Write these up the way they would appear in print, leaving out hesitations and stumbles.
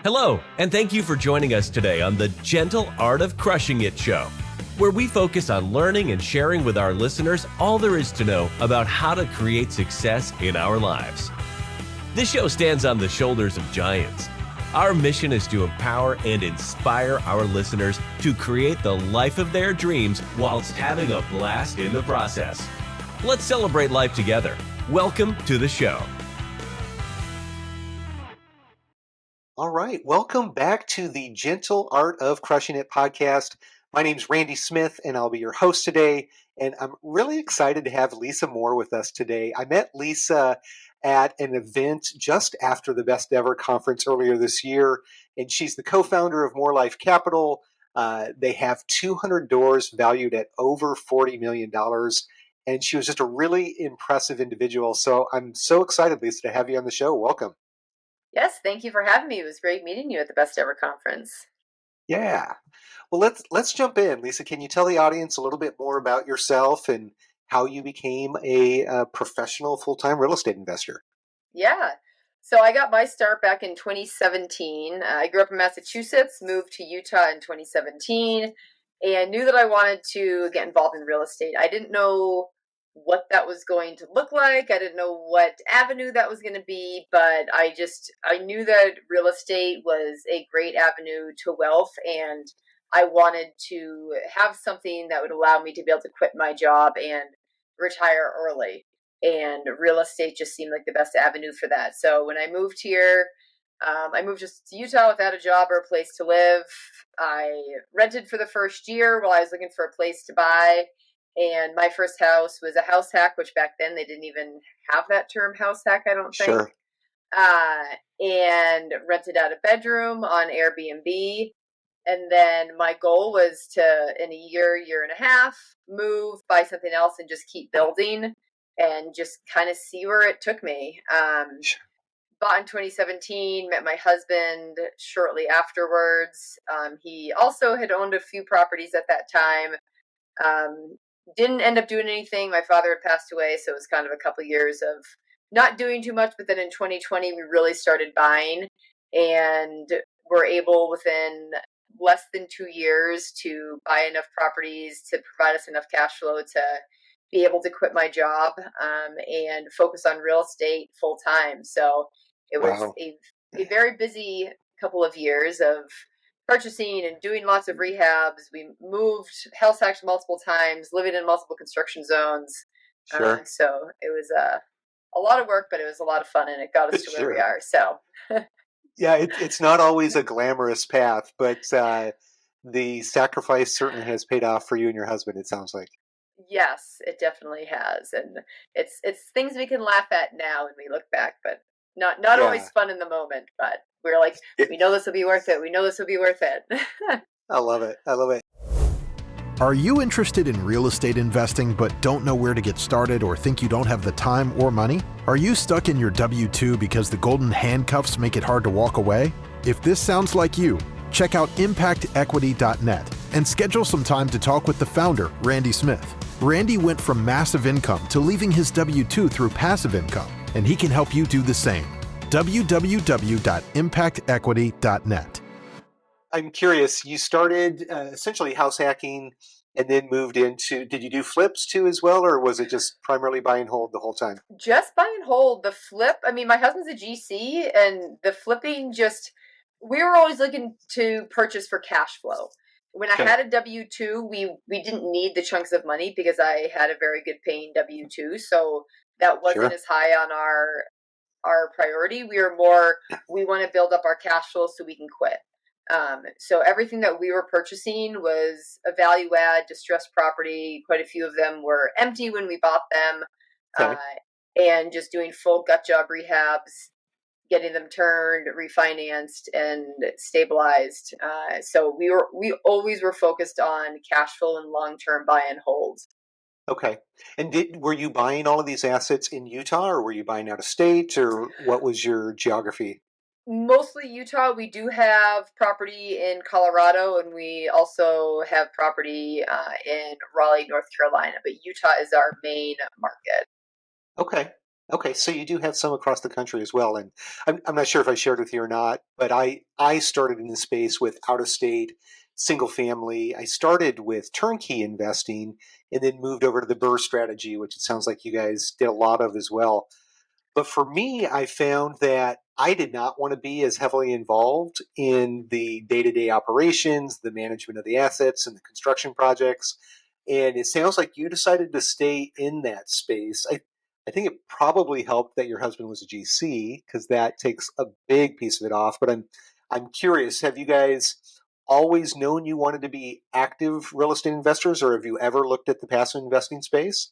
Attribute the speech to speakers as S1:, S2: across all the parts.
S1: Hello, and thank you for joining us today on the Gentle Art of Crushing It show, where we focus on learning and sharing with our listeners all there is to know about how to create success in our lives. This show stands on the shoulders of giants. Our mission is to empower and inspire our listeners to create the life of their dreams whilst having a blast in the process. Let's celebrate life together. Welcome to the show.
S2: All right. Welcome back to the Gentle Art of Crushing It podcast. My name's Randy Smith, and I'll be your host today. And I'm really excited to have Lisa Moore with us today. I met Lisa at an event just after the Best Ever conference earlier this year, and she's the co-founder of More Life Capital. They have 200 doors valued at over $40 million. And she was just a really impressive individual. So I'm so excited, Lisa, to have you on the show. Welcome.
S3: Yes, thank you for having me. It was great meeting you at the Best Ever conference.
S2: Yeah. Well, let's jump in. Lisa, can you tell the audience a little bit more about yourself and how you became a professional full-time real estate investor?
S3: Yeah. So I got my start back in 2017. I grew up in Massachusetts, moved to Utah in 2017, and knew that I wanted to get involved in real estate. I didn't know what that was going to look like. I didn't know what avenue that was going to be, but I knew that real estate was a great avenue to wealth, and I wanted to have something that would allow me to be able to quit my job and retire early. And real estate just seemed like the best avenue for that. So when I moved here, I moved just to Utah without a job or a place to live. I rented for the first year while I was looking for a place to buy. And my first house was a house hack, which back then they didn't even have that term house hack, I don't think.
S2: Sure.
S3: And rented out a bedroom on Airbnb. And then my goal was to, in a year and a half, move, buy something else, and just keep building and just kind of see where it took me.
S2: Sure.
S3: Bought in 2017, met my husband shortly afterwards. He also had owned a few properties at that time. Didn't end up doing anything. My father had passed away, so it was kind of a couple years of not doing too much. But then in 2020, we really started buying, and were able within less than 2 years to buy enough properties to provide us enough cash flow to be able to quit my job and focus on real estate full time. So it was a very busy couple of years of purchasing and doing lots of rehabs. We moved, house hacked multiple times, living in multiple construction zones.
S2: Sure.
S3: So it was a lot of work, but it was a lot of fun, and it got us to where we are. So
S2: yeah, it's not always a glamorous path, but the sacrifice certainly has paid off for you and your husband, it sounds like.
S3: Yes, it definitely has. And it's things we can laugh at now when we look back, but not always fun in the moment, but we're like, we know this will be worth it. We know this will be worth it.
S2: I love it. I love it.
S4: Are you interested in real estate investing but don't know where to get started or think you don't have the time or money? Are you stuck in your W-2 because the golden handcuffs make it hard to walk away? If this sounds like you, check out impactequity.net and schedule some time to talk with the founder, Randy Smith. Randy went from massive income to leaving his W-2 through passive income, and he can help you do the same. www.impactequity.net.
S2: I'm curious, you started essentially house hacking and then moved into, did you do flips too as well, or was it just primarily buy and hold the whole time?
S3: Just buy and hold. The flip, I mean, my husband's a GC, and the flipping we were always looking to purchase for cash flow. When I had a W-2, we didn't need the chunks of money because I had a very good paying W-2. So that wasn't as high on our priority. We were more, we want to build up our cash flow so we can quit. So everything that we were purchasing was a value add, distressed property. Quite a few of them were empty when we bought them. And just doing full gut job rehabs, getting them turned, refinanced, and stabilized. So we always were focused on cash flow and long-term buy and hold.
S2: Okay. And were you buying all of these assets in Utah, or were you buying out of state, or what was your geography?
S3: Mostly Utah. We do have property in Colorado, and we also have property in Raleigh, North Carolina. But Utah is our main market.
S2: Okay. Okay, so you do have some across the country as well, and I'm not sure if I shared with you or not, but I started in the space with out of state, single family. I started with turnkey investing, and then moved over to the Burr strategy, which it sounds like you guys did a lot of as well. But for me, I found that I did not want to be as heavily involved in the day to day operations, the management of the assets, and the construction projects. And it sounds like you decided to stay in that space. I think it probably helped that your husband was a GC because that takes a big piece of it off. But I'm curious, have you guys always known you wanted to be active real estate investors, or have you ever looked at the passive investing space?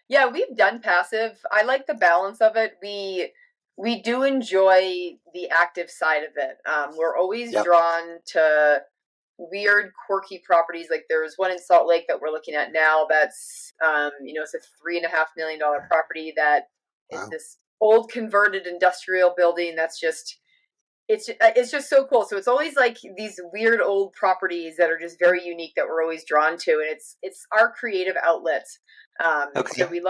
S3: Yeah, we've done passive. I like the balance of it. We do enjoy the active side of it. We're always
S2: Yep.
S3: drawn to weird, quirky properties. Like there's one in Salt Lake that we're looking at now. That's it's a $3.5 million property that is
S2: Wow.
S3: this old converted industrial building. That's just it's just so cool. So it's always like these weird old properties that are just very unique that we're always drawn to, and it's our creative outlet. So
S2: Okay.
S3: we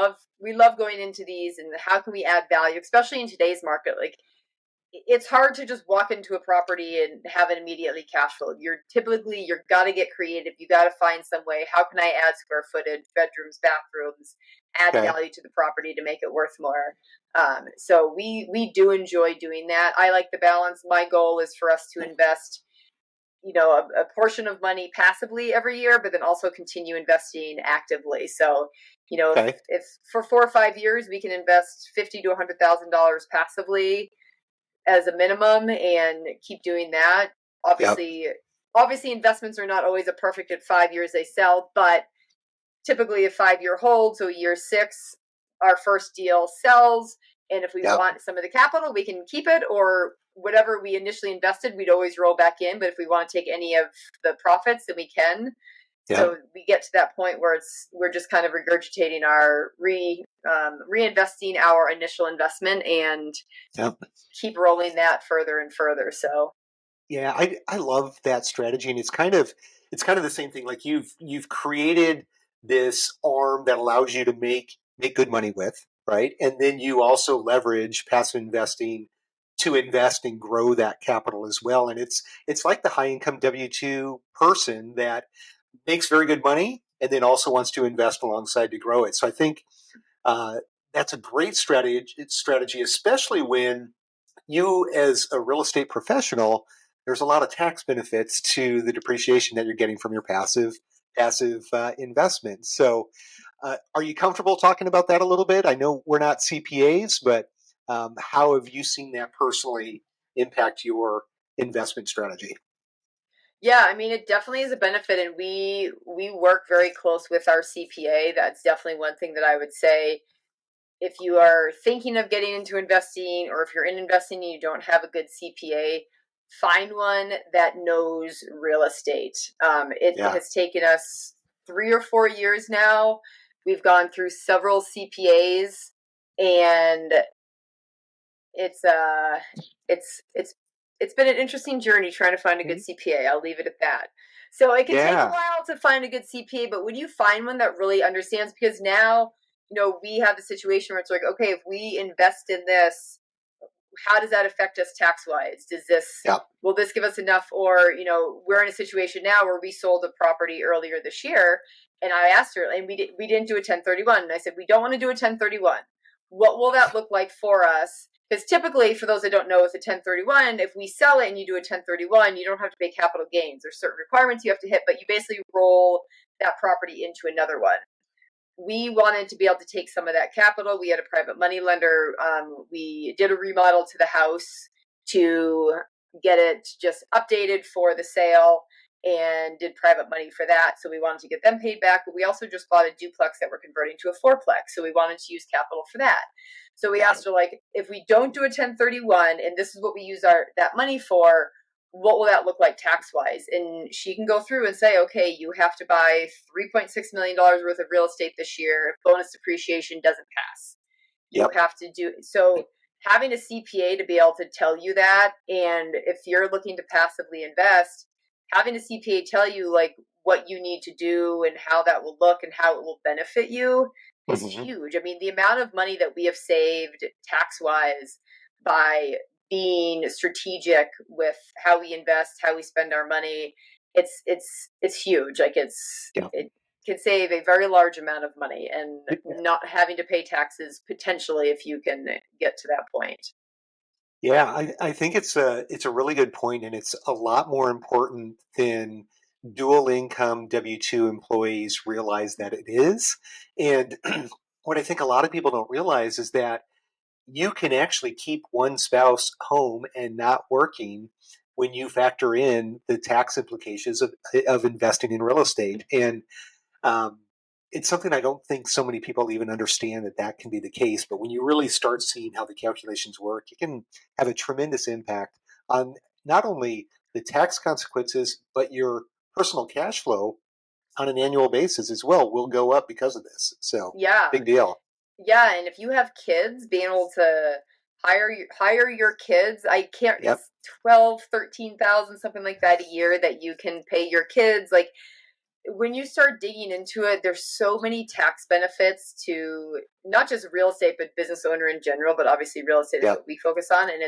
S3: love going into these and how can we add value, especially in today's market. Like it's hard to just walk into a property and have it immediately cash flow. You're got to get creative. You got to find some way. How can I add square footage, bedrooms, bathrooms, add
S2: Okay.
S3: value to the property to make it worth more? So we do enjoy doing that. I like the balance. My goal is for us to invest, a portion of money passively every year, but then also continue investing actively. So,
S2: Okay.
S3: if for 4 or 5 years we can invest $50 to $100,000 passively as a minimum and keep doing that.
S2: Yep.
S3: Obviously investments are not always a perfect at 5 years they sell, but typically a 5 year hold. So year six, our first deal sells. And if we
S2: Yep.
S3: want some of the capital, we can keep it, or whatever we initially invested, we'd always roll back in. But if we want to take any of the profits, then we can.
S2: Yep.
S3: So we get to that point where we're just kind of regurgitating our reinvesting our initial investment and
S2: Yep.
S3: keep rolling that further and further. So
S2: Yeah, I love that strategy, and it's kind of the same thing. Like you've created this arm that allows you to make good money with, right? And then you also leverage passive investing to invest and grow that capital as well. And it's like the high income W-2 person that makes very good money and then also wants to invest alongside to grow it. So I think uh, that's a great strategy, especially when you as a real estate professional, there's a lot of tax benefits to the depreciation that you're getting from your passive investments. So, are you comfortable talking about that a little bit? I know we're not CPAs, but how have you seen that personally impact your investment strategy?
S3: yeah, I mean, it definitely is a benefit, and we work very close with our CPA. That's definitely one thing that I would say. If you are thinking of getting into investing, or if you're in investing and you don't have a good CPA, find one that knows real estate. It
S2: Yeah.
S3: has taken us 3 or 4 years now. We've gone through several CPAs, and it's uh it's been an interesting journey trying to find a good
S2: Mhm.
S3: CPA. I'll leave it at that. So it can take a
S2: Yeah.
S3: while to find a good CPA, but when you find one that really understands, because now, we have the situation where it's like, okay, if we invest in this, how does that affect us tax wise?
S2: Yeah.
S3: Will this give us enough? Or, we're in a situation now where we sold a property earlier this year, and I asked her, and we didn't do a 1031. And I said, we don't want to do a 1031. What will that look like for us? Because typically, for those that don't know, with a 1031, if we sell it and you do a 1031, you don't have to pay capital gains. There's certain requirements you have to hit, but you basically roll that property into another one. We wanted to be able to take some of that capital. We had a private money lender. We did a remodel to the house to get it just updated for the sale, and did private money for that. So we wanted to get them paid back. But we also just bought a duplex that we're converting to a fourplex. So we wanted to use capital for that. So we
S2: Yeah.
S3: asked her, like, if we don't do a 1031 and this is what we use that money for, what will that look like tax wise? And she can go through and say, okay, you have to buy $3.6 million worth of real estate this year if bonus depreciation doesn't pass. You
S2: Yep.
S3: have to do so. Having a CPA to be able to tell you that, and if you're looking to passively invest, having a CPA tell you like what you need to do and how that will look and how it will benefit you is huge. I mean, the amount of money that we have saved tax-wise by being strategic with how we invest, how we spend our money, it's huge. Like it can save a very large amount of money and not having to pay taxes potentially if you can get to that point.
S2: Yeah, I think it's a really good point, and it's a lot more important than dual income W-2 employees realize that it is. And what I think a lot of people don't realize is that you can actually keep one spouse home and not working when you factor in the tax implications of investing in real estate. And um, it's something I don't think so many people even understand that can be the case. But when you really start seeing how the calculations work, it can have a tremendous impact on not only the tax consequences, but your personal cash flow on an annual basis as well will go up because of this. So big deal.
S3: Yeah, and if you have kids, being able to hire your kids, I can't. It's 12, 13,000, something like that a year that you can pay your kids. Like when you start digging into it, there's so many tax benefits to not just real estate, but business owner in general. But obviously, real estate is what we focus on, and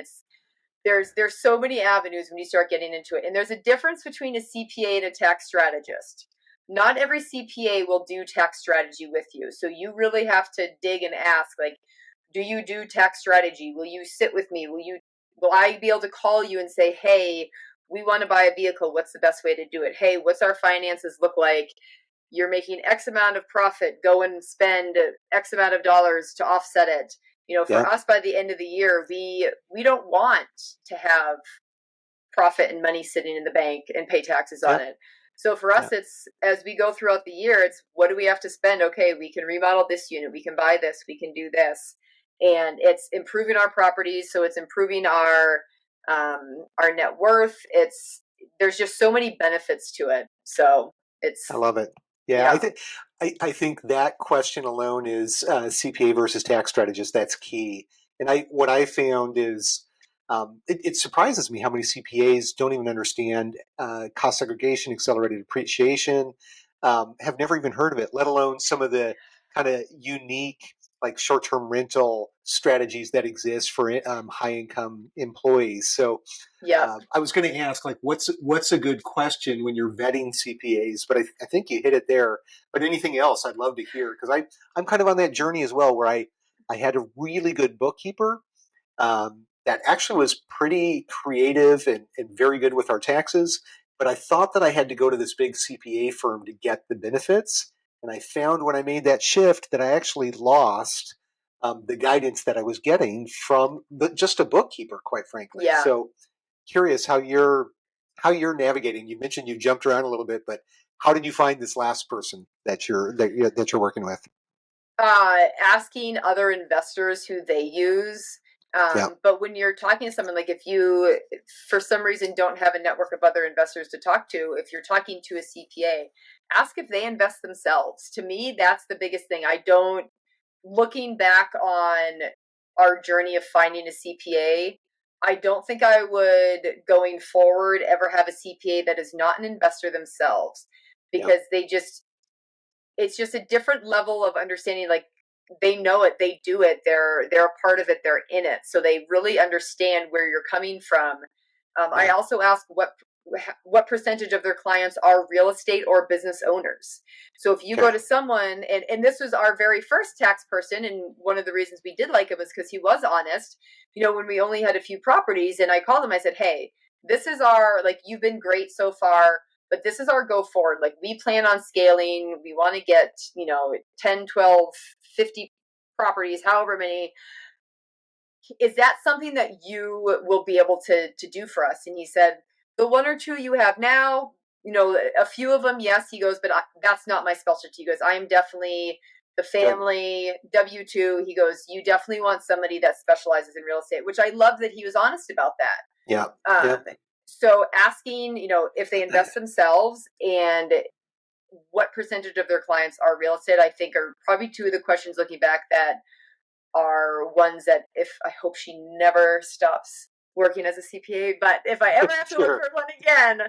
S3: there's so many avenues when you start getting into it. And there's a difference between a CPA and a tax strategist. Not every CPA will do tax strategy with you. So you really have to dig and ask, like, do you do tax strategy? Will you sit with me? Will I be able to call you and say, hey, we want to buy a vehicle. What's the best way to do it? Hey, what's our finances look like? You're making X amount of profit. Go and spend X amount of dollars to offset it. You know, for us, by the end of the year, we don't want to have profit and money sitting in the bank and pay taxes on it. So for us, it's as we go throughout the year, it's what do we have to spend? Okay, we can remodel this unit, we can buy this, we can do this, and it's improving our properties. So it's improving our net worth. There's just so many benefits to it. So
S2: I love it. Yeah. I think that question alone is CPA versus tax strategist. That's key. And what I found is it surprises me how many CPAs don't even understand cost segregation, accelerated depreciation, have never even heard of it, let alone some of the kind of unique like short-term rental strategies that exist for high-income employees. So I was going to ask, like, what's a good question when you're vetting CPAs? But I think you hit it there. But anything else, I'd love to hear, because I'm kind of on that journey as well, where I had a really good bookkeeper that actually was pretty creative and very good with our taxes. But I thought that I had to go to this big CPA firm to get the benefits. And I found when I made that shift that I actually lost the guidance that I was getting from just a bookkeeper, quite frankly. So curious how you're navigating. You mentioned you jumped around a little bit, but how did you find this last person that you're working with?
S3: Asking other investors who they use. But when you're talking to someone, like if you, for some reason, don't have a network of other investors to talk to, if you're talking to a CPA, ask if they invest themselves. To me, that's the biggest thing. Looking back on our journey of finding a CPA, I don't think I would, going forward, ever have a CPA that is not an investor themselves, because it's just a different level of understanding. Like, they know it, they do it, they're a part of it, they're in it, so they really understand where you're coming from. I also ask what percentage of their clients are real estate or business owners. So if you go to someone, and this was our very first tax person, and one of the reasons we did like it was because he was honest. You know, when we only had a few properties, and I called him, I said, hey, this is our, like, you've been great so far, but this is our go forward. Like, we plan on scaling. We want to get, 10, 12, 50 properties, however many. Is that something that you will be able to do for us? And he said, the one or two you have now, a few of them, yes. He goes, but that's not my specialty. He goes, I am definitely the family W-2. He goes, you definitely want somebody that specializes in real estate, which I love that he was honest about that. So asking, if they invest themselves and what percentage of their clients are real estate, I think are probably two of the questions looking back that are ones that, if I hope she never stops working as a CPA, but if I ever have to look for one again,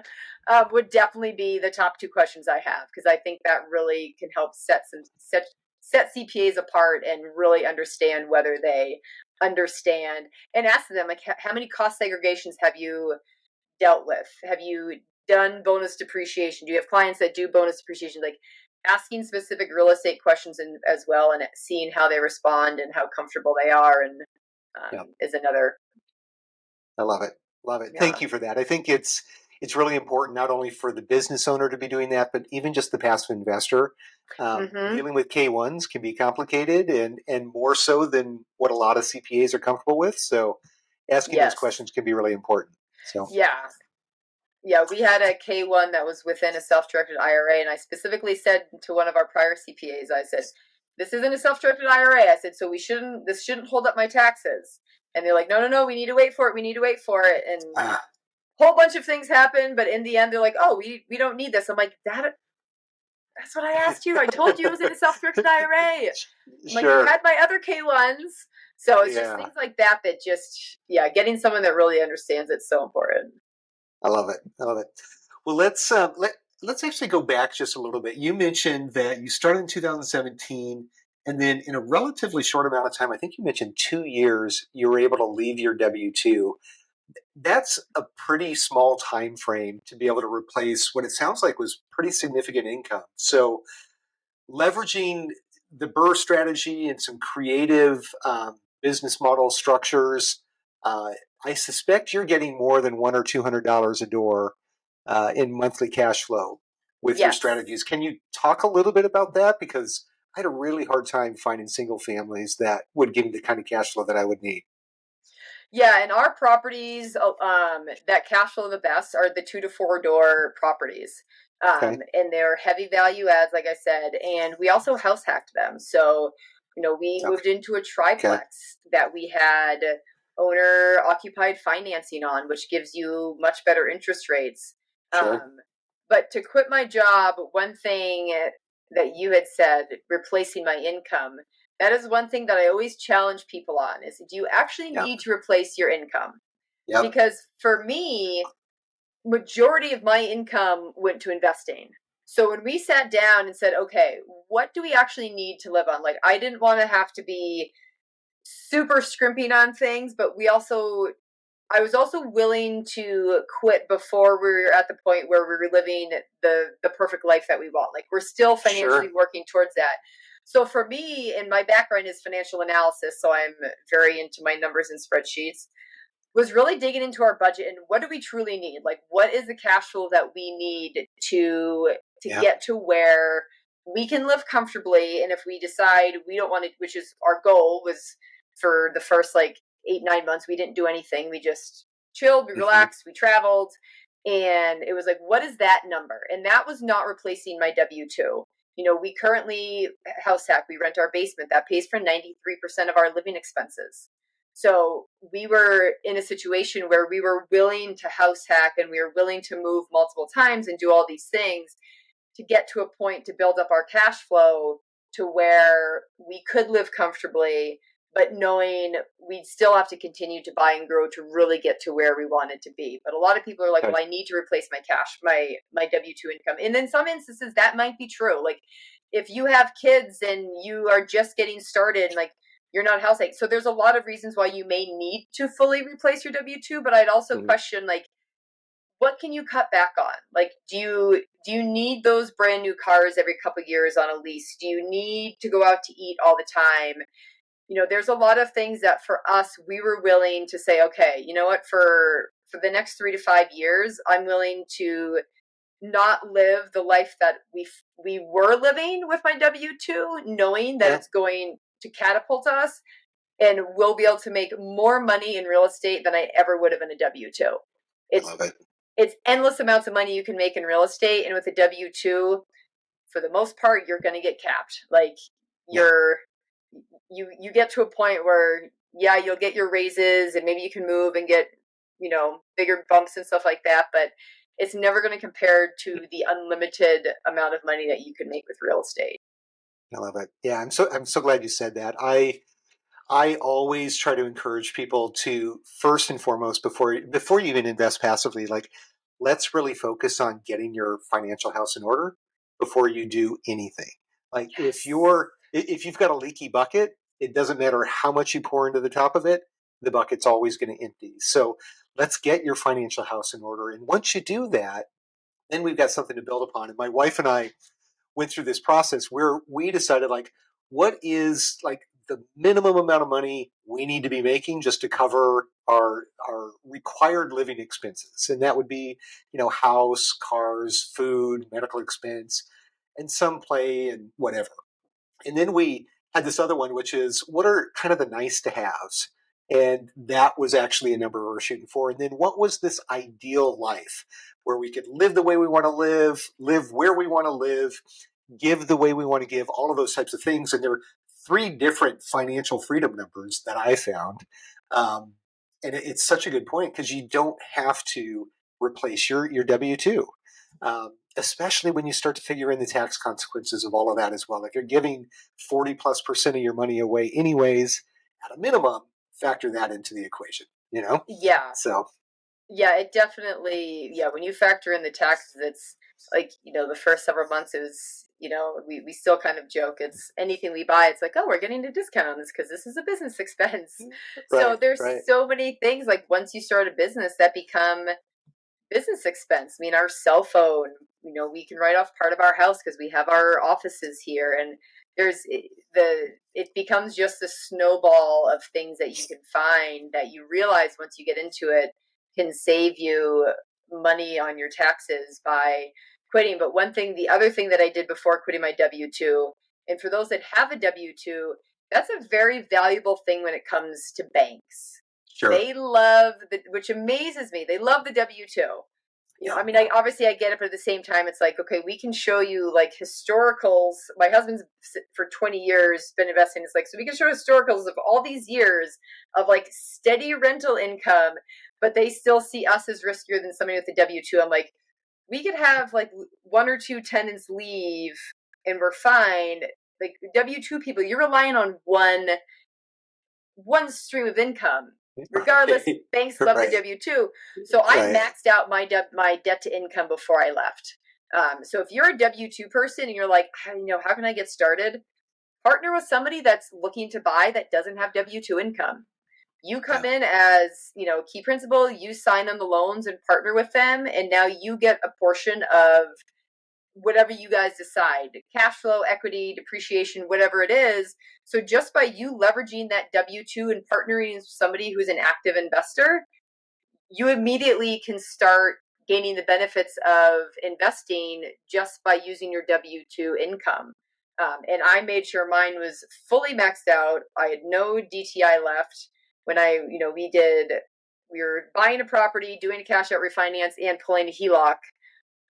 S3: would definitely be the top two questions I have, because I think that really can help set set CPAs apart and really understand whether they understand, and ask them, like, how many cost segregations have you dealt with? Have you done bonus depreciation? Do you have clients that do bonus depreciation? Like, asking specific real estate questions as well, and seeing how they respond and how comfortable they are, and is another.
S2: I love it. Love it.
S3: Yeah.
S2: Thank you for that. I think it's really important not only for the business owner to be doing that, but even just the passive investor. Dealing with K1s can be complicated, and more so than what a lot of CPAs are comfortable with. So asking those questions can be really important. So
S3: yeah, we had a K1 that was within a self-directed IRA, and I specifically said to one of our prior CPAs, I said, "This isn't a self-directed IRA." I said, "So this shouldn't hold up my taxes." And they're like, "No, we need to wait for it. We need to wait for it." And a whole bunch of things happened, but in the end, they're like, "Oh, we don't need this." I'm like, that's what I asked you. I told you it was in a self-directed IRA. Like, you had my other K1s. So it's just things like that just, getting someone that really understands it's so important.
S2: I love it. I love it. Well, let's actually go back just a little bit. You mentioned that you started in 2017, and then in a relatively short amount of time, I think you mentioned 2 years, you were able to leave your W-2. That's a pretty small time frame to be able to replace what it sounds like was pretty significant income. So leveraging the BRRRR strategy and some creative business model structures, I suspect you're getting more than $100 or $200 a door in monthly cash flow with your strategies. Can you talk a little bit about that? Because I had a really hard time finding single families that would give me the kind of cash flow that I would need.
S3: Yeah, and our properties that cash flow the best are the 2 to 4 door properties. And they're heavy value adds, like I said, and we also house hacked them. So, we moved into a triplex that we had owner occupied financing on, which gives you much better interest rates. But to quit my job, one thing that you had said, replacing my income, that is one thing that I always challenge people on is, do you actually need to replace your income? Because for me, majority of my income went to investing. So when we sat down and said, okay, what do we actually need to live on? Like, I didn't want to have to be super scrimping on things, but I was also willing to quit before we were at the point where we were living the perfect life that we want. Like, we're still financially working towards that. So for me, and my background is financial analysis, so I'm very into my numbers and spreadsheets, was really digging into our budget and what do we truly need? Like, what is the cash flow that we need to get to where we can live comfortably? And if we decide we don't want to, which is our goal, was for the first like 8-9 months, we didn't do anything. We just chilled, we relaxed, we traveled. And it was like, what is that number? And that was not replacing my W-2. We currently house hack, we rent our basement. That pays for 93% of our living expenses. So we were in a situation where we were willing to house hack and we were willing to move multiple times and do all these things to get to a point to build up our cash flow to where we could live comfortably, but knowing we'd still have to continue to buy and grow to really get to where we wanted to be. But a lot of people are like, well, I need to replace my cash, my W-2 income. And in some instances, that might be true. Like, if you have kids and you are just getting started, like, you're not house hack. So there's a lot of reasons why you may need to fully replace your W-2, but I'd also question, like, what can you cut back on? Like, do you need those brand new cars every couple of years on a lease? Do you need to go out to eat all the time? There's a lot of things that for us, we were willing to say, okay, you know what, for the next 3 to 5 years, I'm willing to not live the life that we were living with my W-2, knowing that it's going to catapult us and we'll be able to make more money in real estate than I ever would have in a W-2.
S2: I love it.
S3: It's endless amounts of money you can make in real estate. And with a W-2, for the most part, you're going to get capped. Like, you get to a point where, you'll get your raises and maybe you can move and get, bigger bumps and stuff like that. But it's never going to compare to the unlimited amount of money that you can make with real estate.
S2: I love it. Yeah, I'm so glad you said that. I always try to encourage people to, first and foremost, before you even invest passively, like, let's really focus on getting your financial house in order before you do anything. Like, if you're If you've got a leaky bucket, it doesn't matter how much you pour into the top of it, the bucket's always going to empty. So let's get your financial house in order. And once you do that, then we've got something to build upon. And my wife and I went through this process where we decided, like, what is like the minimum amount of money we need to be making just to cover our required living expenses. And that would be, house, cars, food, medical expense, and some play and whatever. And then we had this other one, which is what are kind of the nice to haves. And that was actually a number we were shooting for. And then what was this ideal life where we could live the way we want to live where we want to live, give the way we want to give, all of those types of things. And there are three different financial freedom numbers that I found. And it's such a good point because you don't have to replace your W-2, especially when you start to figure in the tax consequences of all of that as well. If you're giving 40+% of your money away anyways, at a minimum, factor that into the equation,
S3: Yeah.
S2: So.
S3: Yeah, it definitely, when you factor in the taxes, it's like, the first several months it was, we still kind of joke. It's anything we buy, it's like, oh, we're getting a discount on this because this is a business expense. So there's so many things, like once you start a business that become business expense. I mean, our cell phone, we can write off part of our house because we have our offices here, and it becomes just a snowball of things that you can find that you realize once you get into it can save you money on your taxes by quitting. But the other thing that I did before quitting my W-2, and for those that have a W-2, that's a very valuable thing when it comes to banks.
S2: Sure.
S3: They love which amazes me. They love the W-2. I mean, I get it, but at the same time, it's like, okay, we can show you like historicals. My husband's for 20 years been investing. It's like, so we can show historicals of all these years of like steady rental income, but they still see us as riskier than somebody with a W-2. I'm like, we could have like one or two tenants leave and we're fine. Like W-2 people, you're relying on one stream of income. Regardless, banks love the W-2. So I maxed out my debt to income before I left. So if you're a W-2 person and you're like, how can I get started? Partner with somebody that's looking to buy that doesn't have W-2 income. You come in as, key principal, you sign on the loans and partner with them, and now you get a portion of whatever you guys decide, cash flow, equity, depreciation, whatever it is. So just by you leveraging that W-2 and partnering with somebody who's an active investor, you immediately can start gaining the benefits of investing just by using your W-2 income. And I made sure mine was fully maxed out. I had no DTI left when we were buying a property, doing a cash out refinance, and pulling a HELOC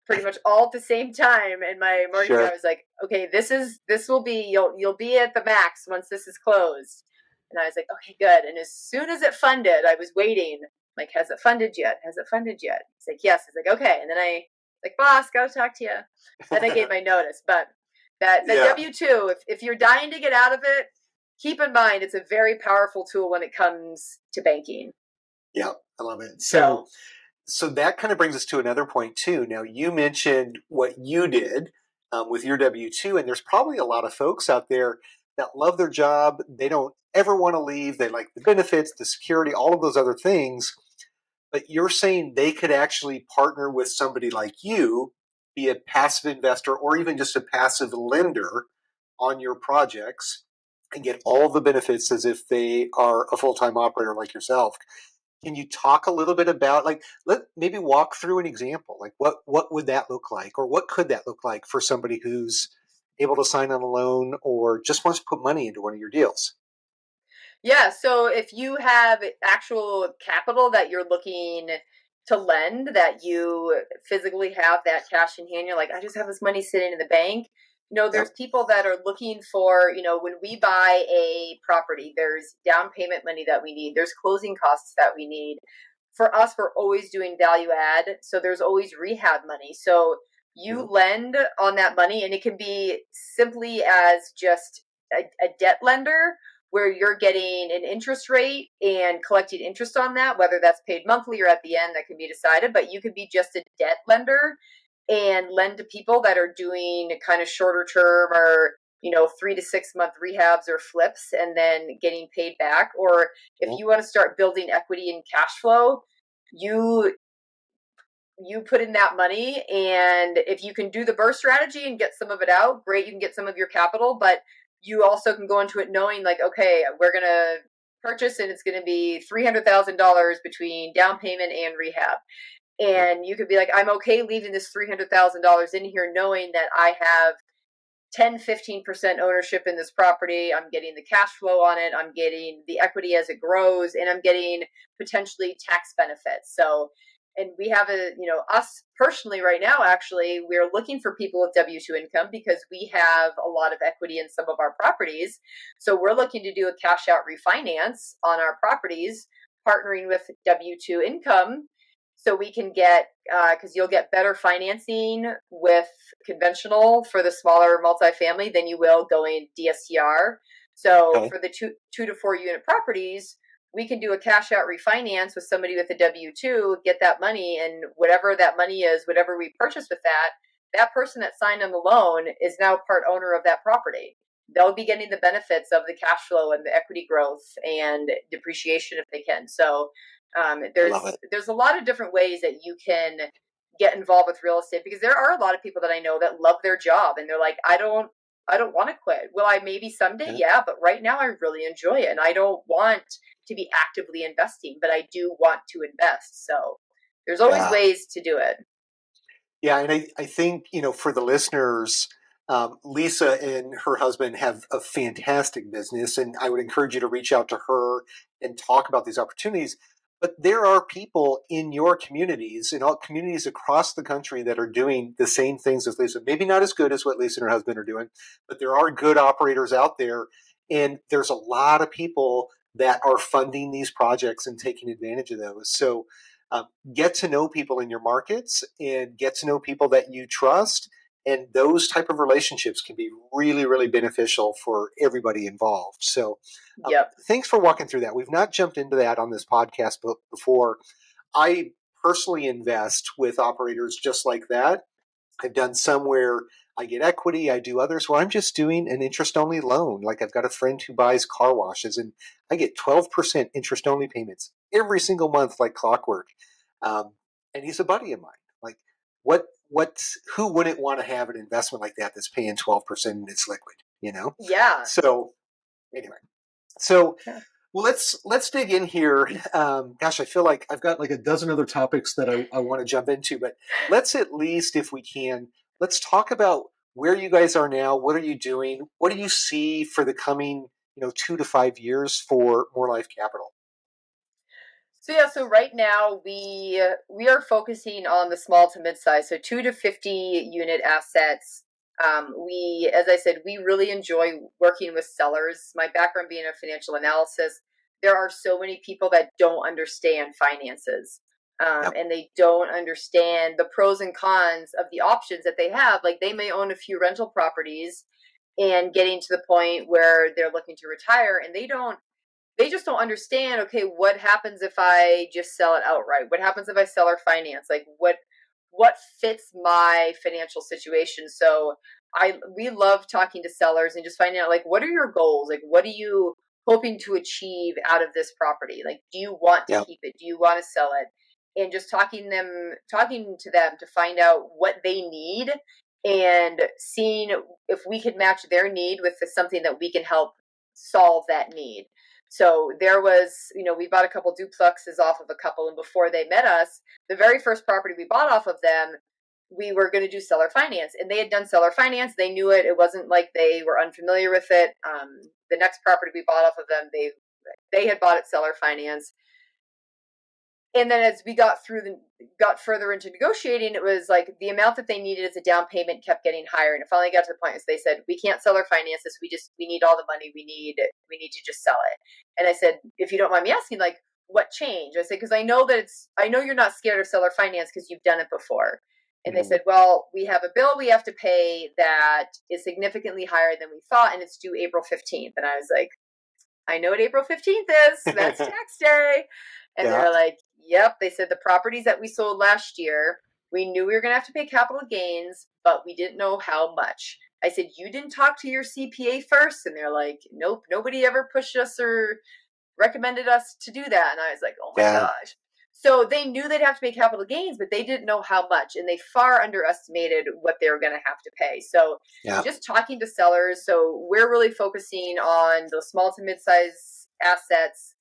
S3: pretty much all at the same time. And my mortgage guy was like, okay, you'll be at the max once this is closed. And I was like, okay, good. And as soon as it funded, I was waiting, like, has it funded yet? Has it funded yet? He's like, yes. He's like, okay. And then I like, boss, gotta talk to you. Then I gave my notice. But that W-2, if you're dying to get out of it, keep in mind, it's a very powerful tool when it comes to banking.
S2: Yeah, I love it. So that kind of brings us to another point too. Now, you mentioned what you did with your W-2, and there's probably a lot of folks out there that love their job. They don't ever want to leave. They like the benefits, the security, all of those other things. But you're saying they could actually partner with somebody like you, be a passive investor or even just a passive lender on your projects and get all the benefits as if they are a full-time operator like yourself. Can you talk a little bit about, like, maybe walk through an example? Like, what would that look like, or what could that look like for somebody who's able to sign on a loan or just wants to put money into one of your deals?
S3: Yeah, so if you have actual capital that you're looking to lend, that you physically have that cash in hand, you're like, I just have this money sitting in the bank. There's people that are looking for, when we buy a property, there's down payment money that we need. There's closing costs that we need. For us, we're always doing value add. So there's always rehab money. So you lend on that money, and it can be simply as just a debt lender where you're getting an interest rate and collecting interest on that, whether that's paid monthly or at the end, that can be decided. But you could be just a debt lender and lend to people that are doing kind of shorter term or 3 to 6 month rehabs or flips and then getting paid back. Or if you want to start building equity and cash flow, you put in that money, and if you can do the burst strategy and get some of it out, great, you can get some of your capital, but you also can go into it knowing like, okay, we're going to purchase and it's going to be $300,000 between down payment and rehab. And you could be like, I'm okay leaving this $300,000 in here knowing that I have 10-15% ownership in this property. I'm getting the cash flow on it. I'm getting the equity as it grows, and I'm getting potentially tax benefits. So, and we have us personally right now, actually, we're looking for people with W-2 income because we have a lot of equity in some of our properties. So we're looking to do a cash out refinance on our properties, partnering with W-2 income. So we can get, because you'll get better financing with conventional for the smaller multifamily than you will going DSCR. So for the two to 4 unit properties, we can do a cash out refinance with somebody with a W-2, get that money, and whatever that money is, whatever we purchase with that person that signed on the loan is now part owner of that property. They'll be getting the benefits of the cash flow and the equity growth and depreciation if they can. So there's a lot of different ways that you can get involved with real estate, because there are a lot of people that I know that love their job and they're like, I don't want to quit. Will I maybe someday? Yeah, but right now I really enjoy it and I don't want to be actively investing, but I do want to invest. So there's always ways to do it.
S2: Yeah, and I think, for the listeners, Lisa and her husband have a fantastic business, and I would encourage you to reach out to her and talk about these opportunities. But there are people in your communities, in all communities across the country, that are doing the same things as Lisa. Maybe not as good as what Lisa and her husband are doing, but there are good operators out there. And there's a lot of people that are funding these projects and taking advantage of those. So get to know people in your markets and get to know people that you trust. And those type of relationships can be really, really beneficial for everybody involved. So thanks for walking through that. We've not jumped into that on this podcast before. I personally invest with operators just like that. I've done some where I get equity. I do others where I'm just doing an interest-only loan. Like I've got a friend who buys car washes, and I get 12% interest-only payments every single month, like clockwork. And he's a buddy of mine. Like, who wouldn't want to have an investment like that that's paying 12% and it's liquid?
S3: Yeah.
S2: So anyway, well, let's dig in here. Gosh, I feel like I've got like a dozen other topics that I want to jump into, but let's at least, if we can, let's talk about where you guys are now. What are you doing? What do you see for the coming, 2 to 5 years for More Life Capital?
S3: So right now we are focusing on the small to mid-size, so 2 to 50 unit assets. As I said, we really enjoy working with sellers. My background being a financial analysis, there are so many people that don't understand finances. And they don't understand the pros and cons of the options that they have. Like they may own a few rental properties and getting to the point where they're looking to retire, and they just don't understand, okay, what happens if I just sell it outright? What happens if I sell or finance? Like what fits my financial situation? So we love talking to sellers and just finding out, like, what are your goals? Like, what are you hoping to achieve out of this property? Like, do you want to keep it? Do you want to sell it? And just talking to them to find out what they need and seeing if we could match their need with something that we can help solve that need. So there was, we bought a couple duplexes off of a couple, and before they met us, the very first property we bought off of them, we were going to do seller finance, and they had done seller finance. They knew it. It wasn't like they were unfamiliar with it. The next property we bought off of them, they had bought it seller finance. And then as we got further into negotiating, it was like the amount that they needed as a down payment kept getting higher. And it finally got to the point where they said, we can't sell our finances. We need all the money. We need to just sell it. And I said, if you don't mind me asking, like, what changed? I said, because I know you're not scared of seller finance because you've done it before. And they said, well, we have a bill we have to pay that is significantly higher than we thought, and it's due April 15th. And I was like, I know what April 15th is. That's tax day. And they were like, yep. They said the properties that we sold last year, we knew we were going to have to pay capital gains, but we didn't know how much. I said, you didn't talk to your CPA first? And they're like, nope, nobody ever pushed us or recommended us to do that. And I was like, oh my
S2: Yeah.
S3: gosh. So they knew they'd have to pay capital gains, but they didn't know how much. And they far underestimated what they were going to have to pay. So
S2: Yeah.
S3: just talking to sellers. So we're really focusing on those small to mid-size assets.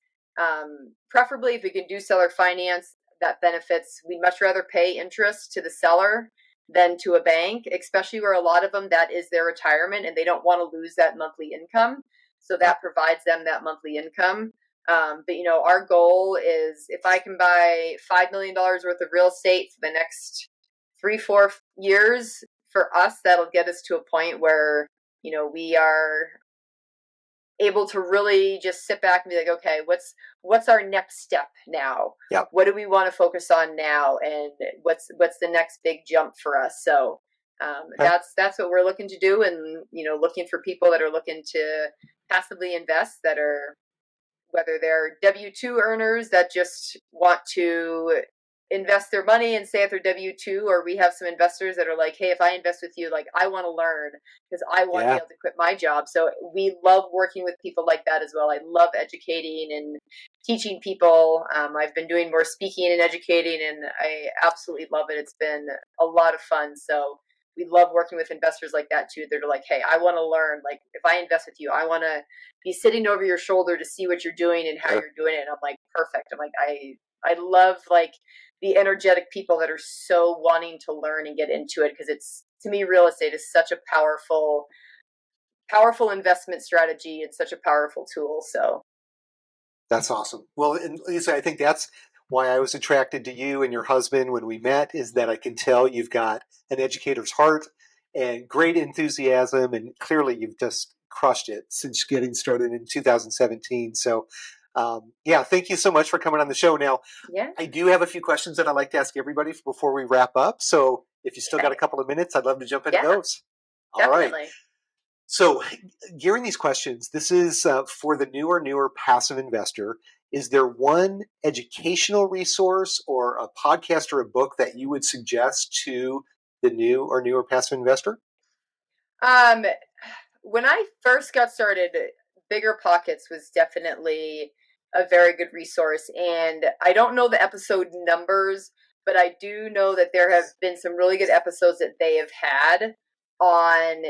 S3: Preferably if we can do seller finance, that benefits. We'd much rather pay interest to the seller than to a bank, especially where a lot of them, that is their retirement and they don't want to lose that monthly income. So that provides them that monthly income. But our goal is if I can buy $5 million worth of real estate for the next 3-4 years, for us, that'll get us to a point where, we are able to really just sit back and be like, okay, what's our next step now?
S2: Yep.
S3: What do we want to focus on now? And what's the next big jump for us? So that's what we're looking to do. And, looking for people that are looking to passively invest, that are, whether they're W-2 earners that just want to invest their money and stay at their W-2, or we have some investors that are like, hey, if I invest with you, like I want to learn because I want to be able to quit my job. So we love working with people like that as well. I love educating and teaching people. I've been doing more speaking and educating, and I absolutely love it. It's been a lot of fun. So we love working with investors like that too. They're like, hey, I want to learn. Like if I invest with you, I want to be sitting over your shoulder to see what you're doing and how you're doing it. And I'm like, perfect. I'm like, I love like the energetic people that are so wanting to learn and get into it. Cause it's, to me, real estate is such a powerful investment strategy. It's such a powerful tool. So
S2: that's awesome. Well, and Lisa, I think that's why I was attracted to you and your husband when we met, is that I can tell you've got an educator's heart and great enthusiasm. And clearly you've just crushed it since getting started in 2017. So thank you so much for coming on the show. Now, I do have a few questions that I'd like to ask everybody before we wrap up. So if you still got a couple of minutes, I'd love to jump into those.
S3: Definitely.
S2: All right. So gearing these questions, this is for the newer passive investor. Is there one educational resource or a podcast or a book that you would suggest to the new or newer passive investor?
S3: When I first got started, Bigger Pockets was definitely a very good resource. And I don't know the episode numbers, but I do know that there have been some really good episodes that they have had on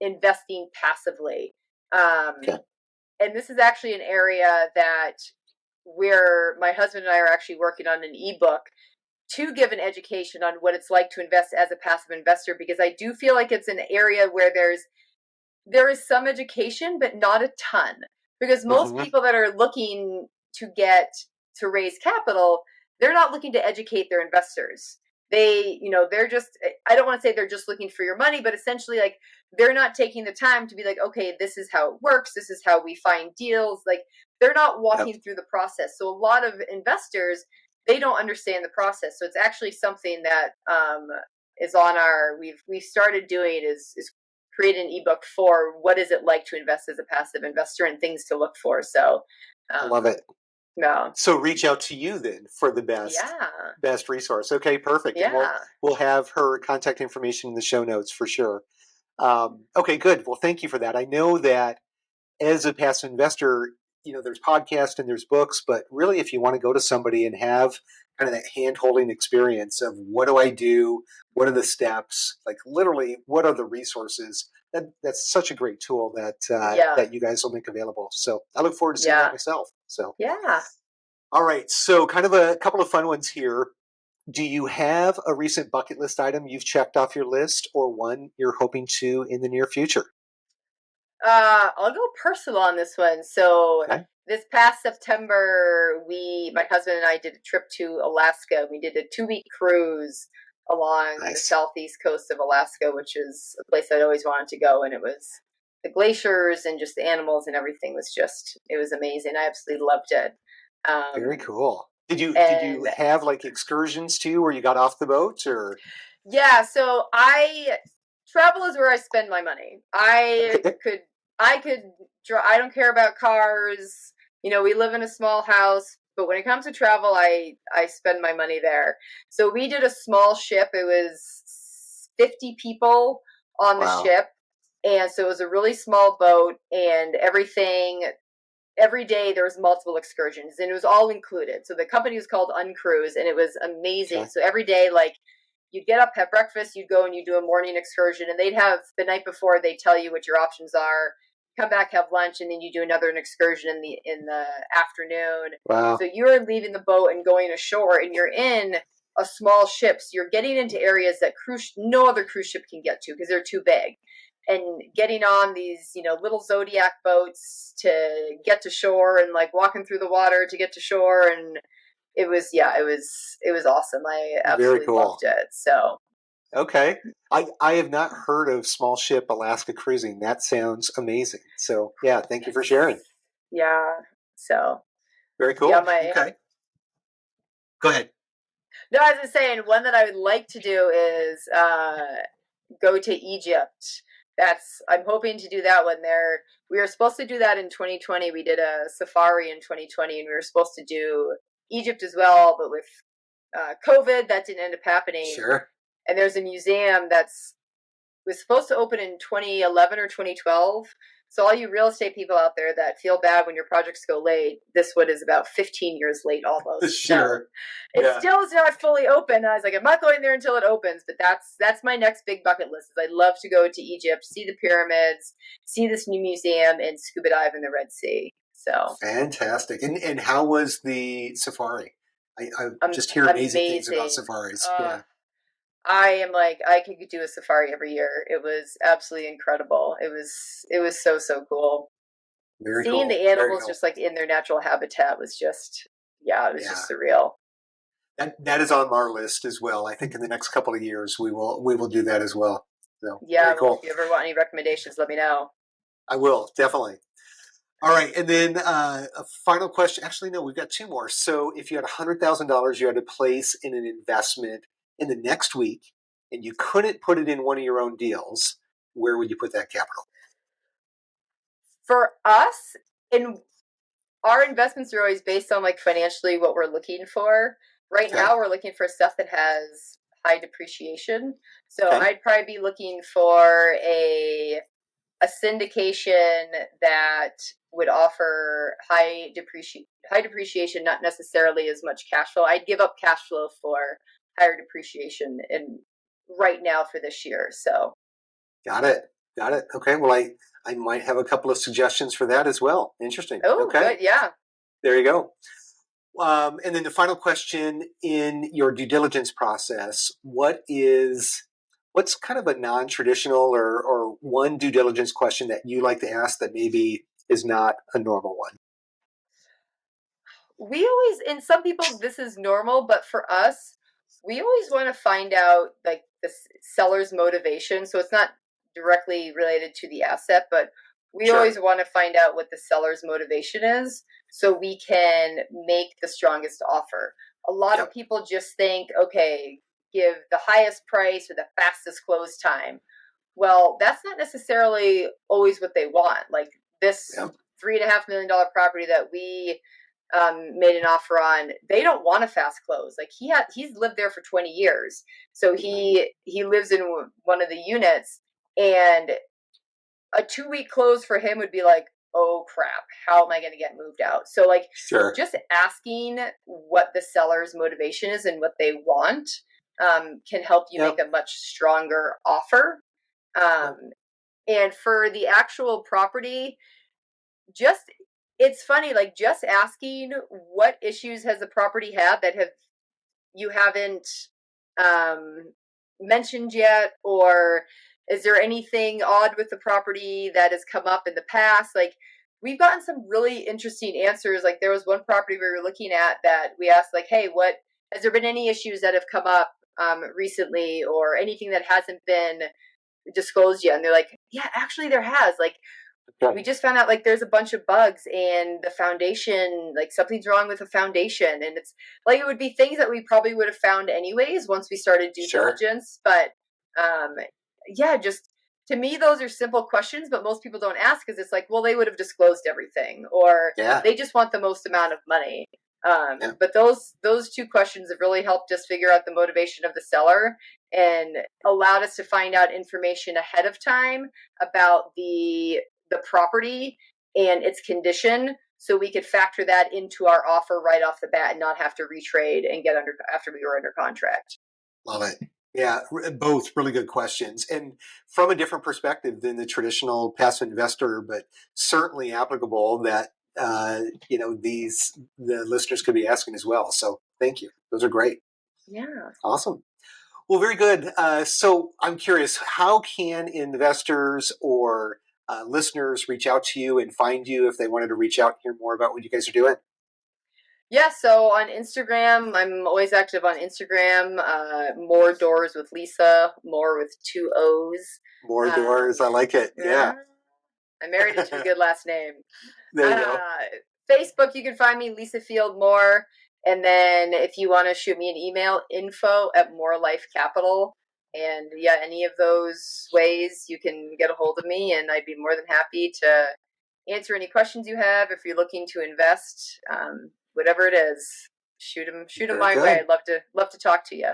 S3: investing passively. And this is actually an area that where my husband and I are actually working on an ebook to give an education on what it's like to invest as a passive investor, because I do feel like it's an area where there is some education, but not a ton, because most people that are looking to raise capital, they're not looking to educate their investors. They're just, I don't want to say they're just looking for your money, but essentially like they're not taking the time to be like, okay, this is how it works. This is how we find deals. Like they're not walking through the process. So a lot of investors, they don't understand the process. So it's actually something that is on we've started doing is create an ebook for what is it like to invest as a passive investor and things to look for. So
S2: I love it.
S3: No.
S2: So reach out to you then for the best resource. Okay, perfect.
S3: Yeah.
S2: And we'll have her contact information in the show notes for sure. Okay, good. Well, thank you for that. I know that as a passive investor, there's podcasts and there's books, but really if you want to go to somebody and have kind of that hand-holding experience of what do I do? What are the steps? Like literally, what are the resources? That's such a great tool that you guys will make available. So I look forward to seeing that myself. So all right. So kind of a couple of fun ones here. Do you have a recent bucket list item you've checked off your list, or one you're hoping to in the near future?
S3: I'll go personal on this one. So this past September, my husband and I did a trip to Alaska. We did a 2-week cruise along the southeast coast of Alaska, which is a place I'd always wanted to go. And it was the glaciers and just the animals and everything it was amazing. I absolutely loved it.
S2: Very cool. Did you have like excursions too, where you got off the boat, or?
S3: Yeah. So travel is where I spend my money. I don't care about cars. We live in a small house, but when it comes to travel, I spend my money there. So we did a small ship. It was 50 people on the ship, And so it was a really small boat, and every day there was multiple excursions, and it was all included. So the company was called Uncruise, and it was amazing.
S2: Okay.
S3: So every day, like, you'd get up, have breakfast, you'd go and you do a morning excursion, and they'd have the night before, they tell you what your options are, come back, have lunch, and then you do another excursion in the afternoon.
S2: Wow.
S3: So you're leaving the boat and going ashore, and you're in a small ship. So you're getting into areas that no other cruise ship can get to because they're too big. And getting on these, little Zodiac boats to get to shore, and like walking through the water to get to shore. And it was awesome. I absolutely loved it. So.
S2: Okay. I have not heard of small ship Alaska cruising. That sounds amazing. So yeah, thank you for sharing.
S3: Yeah. So.
S2: Very cool.
S3: Yeah,
S2: okay. Go ahead.
S3: No, I was just saying, one that I would like to do is go to Egypt. I'm hoping to do that one there. We were supposed to do that in 2020. We did a safari in 2020, and we were supposed to do Egypt as well, but with COVID, that didn't end up happening.
S2: Sure.
S3: And there's a museum was supposed to open in 2011 or 2012. So all you real estate people out there that feel bad when your projects go late, this one is about 15 years late almost.
S2: Sure.
S3: So it still is not fully open. I was like, I'm not going there until it opens, but that's my next big bucket list. Is I'd love to go to Egypt, see the pyramids, see this new museum, and scuba dive in the Red Sea. So
S2: fantastic. And how was the safari? I just hear amazing things about safaris. Yeah.
S3: I am like, I could do a safari every year. It was absolutely incredible. It was so cool.
S2: Very
S3: Seeing
S2: cool.
S3: the animals just like in their natural habitat was just, just surreal.
S2: That is on our list as well. I think in the next couple of years we will do that as well. So
S3: yeah,
S2: very cool.
S3: If you ever want any recommendations, let me know.
S2: I will, definitely. All right, and then a final question. Actually, no, we've got two more. So if you had $100,000 you had to place in an investment in the next week, and you couldn't put it in one of your own deals, where would you put that capital?
S3: For us, our investments are always based on like financially what we're looking for. Right now, we're looking for stuff that has high depreciation. So I'd probably be looking for a syndication that would offer high depreciation, not necessarily as much cash flow. I'd give up cash flow for higher depreciation right now for this year. So
S2: got it. Okay, well I might have a couple of suggestions for that as well. Interesting.
S3: Oh,
S2: okay.
S3: Good. Yeah.
S2: There you go. And then the final question, in your due diligence process, what's kind of a non-traditional or one due diligence question that you like to ask that maybe is not a normal one?
S3: We always, in some people, this is normal, but for us, we always want to find out like the seller's motivation. So it's not directly related to the asset, but we always want to find out what the seller's motivation is so we can make the strongest offer. A lot of people just think, okay, give the highest price or the fastest close time. Well, that's not necessarily always what they want. Like this $3.5 million property that we made an offer on, they don't want a fast close. Like he's lived there for 20 years. So he lives in one of the units, and a 2-week close for him would be like, oh crap, how am I going to get moved out? So like just asking what the seller's motivation is and what they want can help you make a much stronger offer. And for the actual property, it's funny, like just asking what issues has the property had that you haven't mentioned yet, or is there anything odd with the property that has come up in the past? Like we've gotten some really interesting answers. Like there was one property we were looking at that we asked like, hey, has there been any issues that have come up recently, or anything that hasn't been disclosed yet? And they're like, yeah, actually there has. Like we just found out like there's a bunch of bugs and the foundation, like something's wrong with the foundation. And it's like, it would be things that we probably would have found anyways once we started due diligence. But just to me, those are simple questions, but most people don't ask because it's like, well, they would have disclosed everything, or they just want the most amount of money.
S2: Yeah.
S3: But those two questions have really helped us figure out the motivation of the seller and allowed us to find out information ahead of time about the property and its condition, so we could factor that into our offer right off the bat and not have to retrade and get under after we were under contract.
S2: Love it. Yeah, both really good questions, and from a different perspective than the traditional passive investor, but certainly applicable that the listeners could be asking as well. So thank you. Those are great.
S3: Yeah.
S2: Awesome. Well, very good. So I'm curious, how can investors or listeners reach out to you and find you if they wanted to reach out and hear more about what you guys are doing?
S3: Yeah, so on Instagram, I'm always active on Instagram. More Doors with Lisa, more with 2 O's.
S2: More doors. I like it. Yeah.
S3: I married into a good last name.
S2: There you go.
S3: Facebook, you can find me, Lisa Field Moore. And then if you want to shoot me an email, info@More Life Capital. And yeah, any of those ways you can get a hold of me, and I'd be more than happy to answer any questions you have. If you're looking to invest, whatever it is, shoot them
S2: Very
S3: my
S2: good.
S3: way. I'd love to talk to you.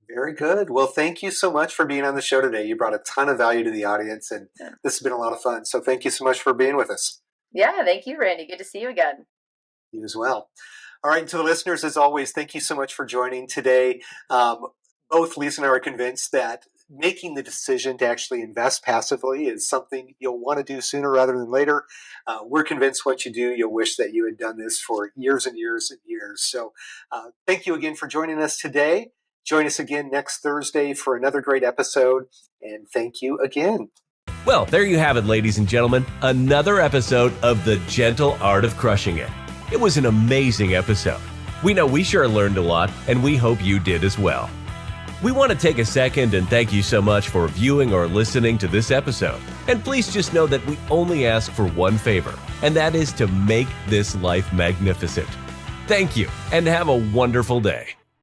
S2: Very good. Well, thank you so much for being on the show today. You brought a ton of value to the audience, and this has been a lot of fun. So thank you so much for being with us.
S3: Yeah, thank you, Randy. Good to see you again.
S2: You as well. All right, and to the listeners, as always, thank you so much for joining today. Both Lisa and I are convinced that making the decision to actually invest passively is something you'll want to do sooner rather than later. We're convinced once you do, you'll wish that you had done this for years and years and years. So thank you again for joining us today. Join us again next Thursday for another great episode, and thank you again.
S1: Well, there you have it, ladies and gentlemen, another episode of The Gentle Art of Crushing It. It was an amazing episode. We know we sure learned a lot, and we hope you did as well. We want to take a second and thank you so much for viewing or listening to this episode. And please just know that we only ask for one favor, and that is to make this life magnificent. Thank you, and have a wonderful day.